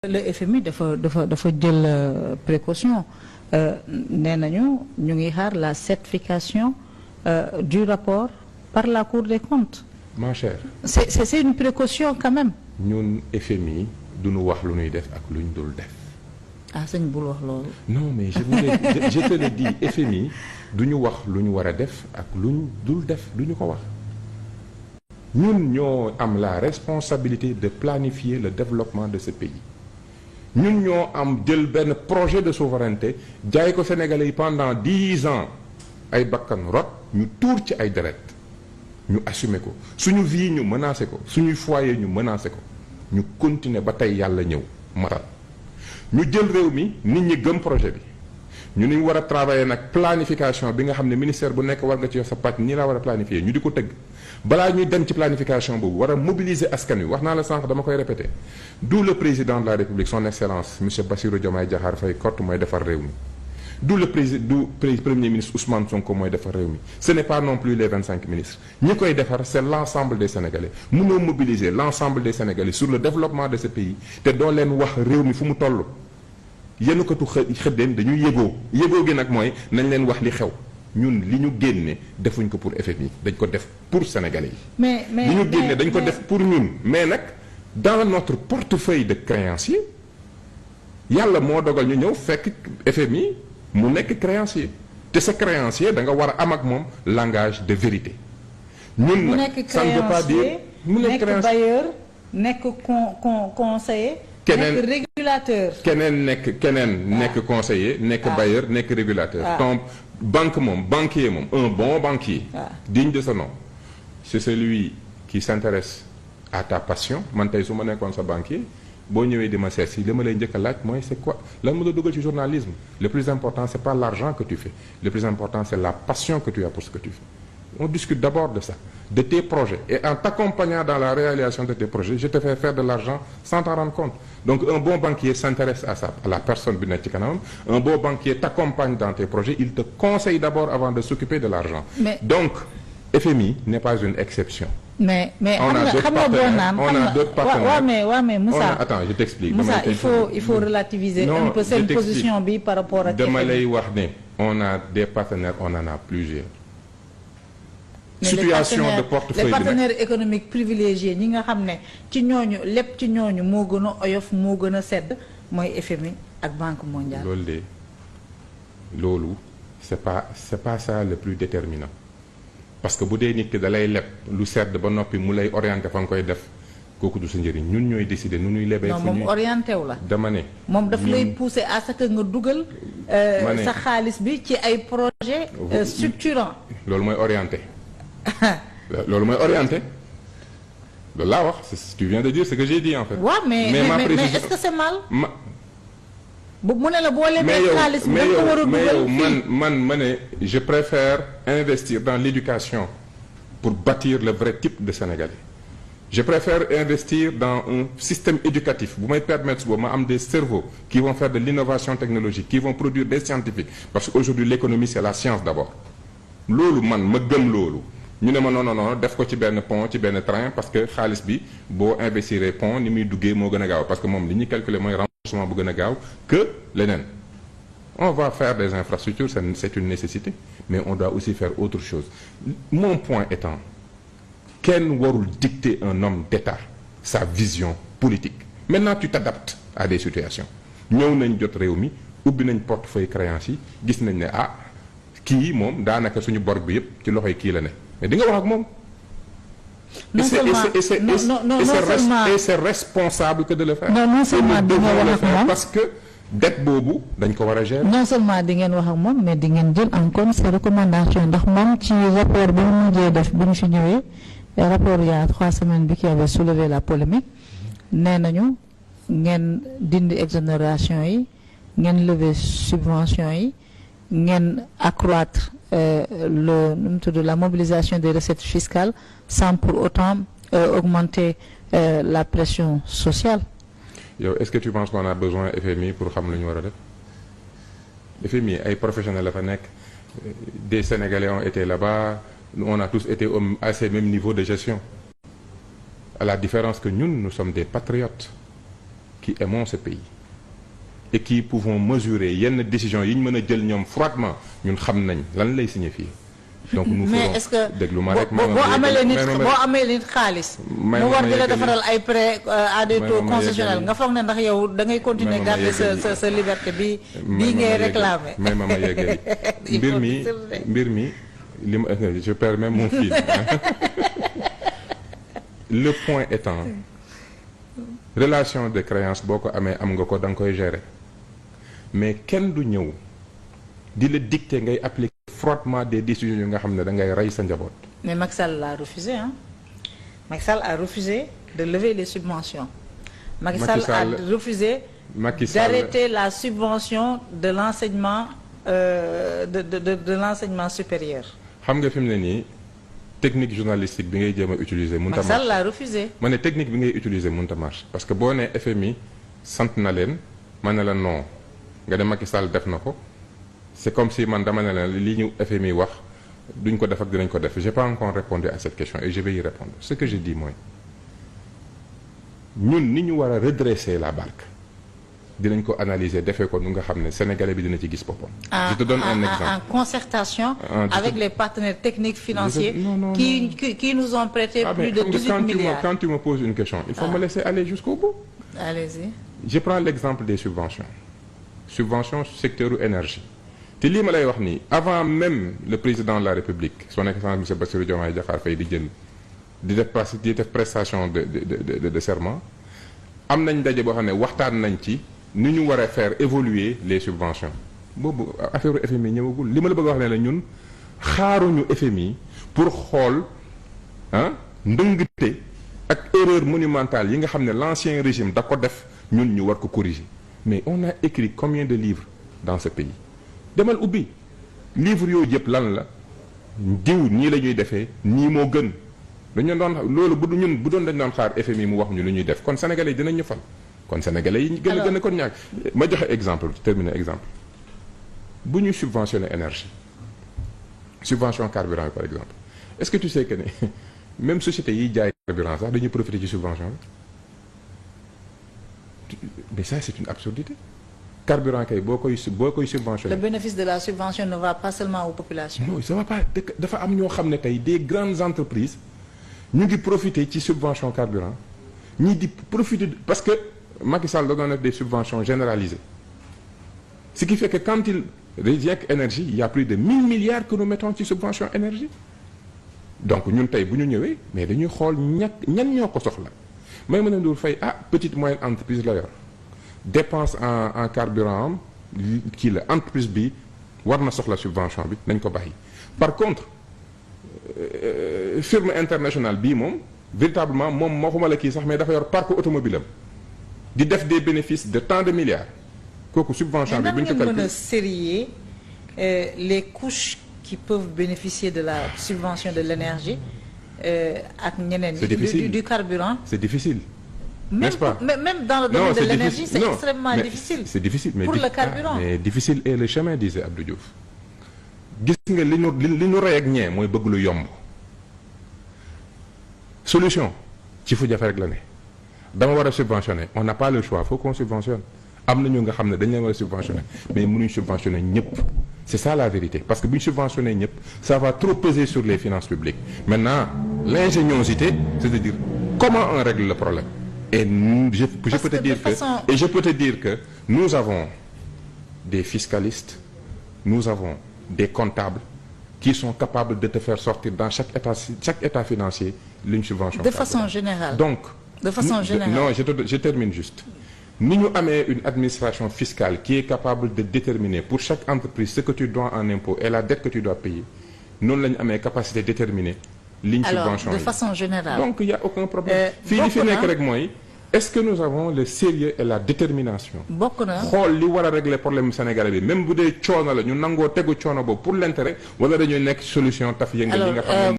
le FMI dafa jël précaution nee nañu ñu ngi xaar la certification du rapport par la Cour des comptes. Ma chère. C'est une précaution quand même. ñun FMI du ñu wax lu ñuy def ak lu ñu dul def. ah sëñ bul wax loolu. non mais je te le dis FMI du ñu wax lu ñu war a def ak lu ñu dul def du ñu ko wax. ñun ñoo am la responsabilité de planifier le développement de ce pays. ñun ñoo am jël benn projet de souveraineté jaay ko Sénégalais yi pendant 10 ans ay bakkan rot ñu tuur ci ay deret ñu assumer ko suñu vie ñu menacé ko suñuy foyer ñu menacé ko ñu continuer ba tey yàlla ñëw matal ñu jël réew mi nit ñi gëm projet bi ñu ni war a travailler nag planification bi nga xam ne ministère bu nekk war nga ci sa pàcc nii laa war a planifier ñu di ko tëgg balaa ñuy dem ci planification boobu war a mobiliser askan wi wax naa la sànq dama koy répéter d'où le président de la République son excellence monsieur Bassirou Diomaye Diakhar Faye kott mooy defar réew mi d'où le premier ministre Ousmane Sonko mooy defar réew mi ce n'est pas non plus les 25 ministres ñi koy defar c'est l'ensemble des Sénégalais mënoo mobiliser l'ensemble des Sénégalais sur le développement de ce pays te doo leen wax réew mi fu mu toll yenn ko tu xëddeen dañuy yëgoo gi nag mooy nañ leen wax li xew ñun li ñu génne defuñ ko pour FMI dañ ko def pour Sénégalais yi. mais li ñu génne dañ ko def pour ñun mais nag dans notre portefeuille de créancier yàlla moo dogal ñu ñëw fekk FMI mu nekk créancier te sa créancier da nga war a am ak moom langage de vérité. ñun nag ça ne veut pas dire mu nekk créancier nekk bailleur nekk conseiller. keneen nekk régulateur. keneen nekk conseiller nekk bailleur nekk régulateur. donc banque moom banquier moom un bon banquier. digne de ce nom c'est celui qui s'intéresse à ta passion man tey su ma nekkoon sa banquier boo ñëwee di ma seet si li ma lay njëkk a laaj mooy c'est quoi lan ma la dugal ci journalisme le plus important c'est pas l'argent que tu fais le plus important c'est la passion que tu as pour ce que tu fais. On discute d'abord de ça, de tes projets. Et en t'accompagnant dans la réalisation de tes projets, je te fais faire de l'argent sans t'en rendre compte. Donc un bon banquier s'intéresse à la personne bi nekk ci kanamam. Un bon banquier t'accompagne dans tes projets. Il te conseille d'abord avant de s'occuper de l'argent. Donc, FMI n'est pas une exception. Mais on a d'autres partenaires. Ouais, mais Moussa. Attends, je t'explique. Moussa, il faut relativiser un peu cette position bi par rapport à dama lay wax ne on a des partenaires, on en a plusieurs. Situation de portefeuille les partenaires économiques privilégiés ñi nga xam ne ci ñooñu lépp ci ñooñu moo gën a oyof moo gën a sedd mooy FMI ak Banque mondiale. loolu c'est pas ça le plus déterminant parce que bu dee nit ki da lay leb lu sedd ba noppi mu lay orienté fa nga koy def kooku du sa njëriñ ñun ñooy décider nu ñuy lebee. non moom orienté wu la. dama ne moom daf lay pousser à ce que nga dugal. sa xaalis bi ci ay projets structurants. loolu mooy orienté. loolu mooy orienté loolu laa wax tu viens de dire ce que j'ai dit en fait. waaw mais est-ce que c'est mal. bu mu ne la boo lebee xaalis bi da nga ko war a dugal fii ma ne je préfère investir dans l'éducation pour bâtir le vrai type de Sénégalais. Je préfère investir dans un système éducatif bu may permettre boobu ma am des cerveaux qui vont faire de l'innovation technologique qui vont produire des scientifiques parce que aujourd'hui l'économie c'est la science d'abord. loolu man ma gëm loolu. ñu ne ma non def ko ci benn pont ci benn train parce que xaalis bi boo investir pont ni muy duggee moo gën a gaaw parce que moom li ñuy calculer mooy remboursement bu gën a gaaw que leneen. On va faire des infrastructures, c'est une nécessité, mais on doit aussi faire autre chose. Mon point étant, kenn warul dicter un homme d'État sa vision politique. Maintenant tu t'adaptes à des situations. ñëw nañ jot réew mi ubbi nañ portefeuille créance yi gis nañ ne kii moom daanaka suñu bor bi yëpp ci loxoy kii la ne mais di nga wax ak moom. Et c'est responsable que de le faire. non seulement di nga wax ak moom parce que dette boobu dañ ko war a gérer. non seulement di ngeen wax ak moom mais di ngeen jël en compte ses recommandations ndax moom ci rapport bi mu mujjee def bi ñu fi ñëwee rapport il y a 3 semaines bi qui avait soulevé la polémique nee nañu ngeen dindi exonération yi ngeen lever subvention yi. ngeen accroître la mobilisation des recettes fiscales sans pour autant augmenter la pression sociale. Yow est-ce que tu penses qu'on a besoin FMI pour xam lu ñu war a def FMI ay professionnels la fa nekk des Sénégalais ont été là-bas on a tous été à ces mêmes niveaux de gestion à la différence que ñun nous sommes des patriotes qui aimons ce pays et qui pouvons mesurer yenn décisions yi ñu mën a jël ñoom froidement ñun xam nañ lan lay signifier. donc nous mais ferons est-ce que déglu ma rek boo amee nit xaalis. mu war di la defaral ay prêts à des taux concessionnels nga foog ne ndax yow da ngay continuer garder sa liberté bii ngay réclamer. mais ma yeggali mbir mi li ma je perds même mon fil. Le point étant relation de créance boo ko amee am nga ko da nga koy gérer mais kenn du ñëw di la dicter ngay appliquer froidement des décisions yu nga xam ne da ngay rey sa njaboot. mais Macky Sall l'a refusé hein. Macky Sall a refusé de lever les subventions. Macky Sall a refusé d'arrêter la subvention de l'enseignement de l'enseignement supérieur. xam nga fi mu ne nii technique journalistique bi ngay jéem a utiliser. mënut a marché Macky Sall l'a refusé. ma ne technique bi ngay utiliser mënut a marché parce que boo nee FMI sant na leen ma ne la non nga ne Macky Sall def na ko. c'est comme si man dama ne la li ñu FMI wax duñ ko def ak dinañ ko def j'ai pas encore répondu à cette question et je vais y répondre ce que je dis mooy ñun ni ñu war a redresser la barque dinañ ko analyser defee ko nu nga xam ne sénégalais bi dina ci gis boppam. Je te donne un exemple en concertation avec les partenaires techniques financiers qui nous ont prêté plus de 18 milliards. Quand tu me poses une question il faut me laisser aller jusqu'au bout. Allez-y. Je prends l'exemple des subventions secteur énergie. te lii ma lay wax nii avant même le président de la République son excellence monsieur Bassirou Diomaye Diakhar Faye di jël di def prestation de serment am nañ daje boo xam ne waxtaan nañ ci ni ñu war a faire évoluer les subventions boobu affaire FMI ñëwagul li ma la bëgg a wax ne la ñun xaaruñu FMI pour xool ndëngte ak erreur monumentale yi nga xam ne l'ancien régime da ko def ñun ñu war ko corriger mais on a écrit combien de livres dans ce pays demal ubbi livre yooyu yëpp lan la diw nii la ñuy defee nii moo gën dañu doon loolu bu doon dañ doon xaar FMI mu wax ñu lu ñuy def kon sénégalais yi dinañ ñu fal kon sénégalais yi gën a kon ñàkk ma joxe exemple terminer exemple bu ñu subventionner énergie subvention carburant bi par exemple est-ce que tu sais que ne même société yiy jaay carburant sax dañuy profiter ci subvention bi mais ça c'est une absurdité carburant kay boo koy subventionné. Le bénéfice de la subvention ne va pas seulement aux populations. non ça va pas dafa am ñoo xam ne tey des grandes entreprises ñu ngi profiter ci subvention carburant ñii di profiter parce que Macky Sall da doon def des subventions généralisées ce qui fait que quand il rejette énergie il y a plus de 1000 milliards que nous mettons ci subvention énergie donc ñun tey bu ñu ñëwee mais dañuy xool ñan ñoo ko soxla may mën a ndur fay petite moyenne entreprise la yor. dépense en carburant am kii la entreprise bi war na soxla subvention bi nañ ko bàyyi par contre firme internationale bii moom véritablement moom moo xuma la kii sax mais dafa yor parc automobile am di def des bénéfices de tant de milliards kooku subvention bi bu ñu ko calculé. mais nan ngeen mën a sérier les couches qui peuvent bénéficier de la subvention de l'énergie ak ñeneen du carburant. c'est difficile. N'est-ce pas? Même dans le domaine de l'énergie, c'est extrêmement difficile. C'est difficile, mais pour le carburant. Mais difficile est le chemin, disait Abdou Diouf. gis nga li ñu rey ak ñee mooy bëgg lu yomb solution ci fu jafe rek la ne dama war a subventionner on n'a pas le choix faut qu'on subventionne am na ñu nga xam ne dañ leen war a subventionner mais mënuñ subventionner ñëpp c'est ça la vérité parce que bu ñu subventionner ñëpp ça va trop peser sur les finances publiques maintenant l'ingéniosité c'est de dire comment on règle le problème. Et je peux te dire que nous avons des fiscalistes, nous avons des comptables qui sont capables de te faire sortir dans chaque état financier une subvention. De façon générale. Donc, de façon générale. Non, je termine juste. Nous avons une administration fiscale qui est capable de déterminer pour chaque entreprise ce que tu dois en impôt et la dette que tu dois payer. Nous avons une capacité de déterminer ligne subvention. De façon générale. Donc, il n'y a aucun problème. Est-ce que nous avons le sérieux et la détermination xool li war a régler problème sénégalais bi même bu dee coono la ñu nangoo tegu coono boobu pour l'intérêt wala dañuy nekk solution taf yëngal li nga xam ne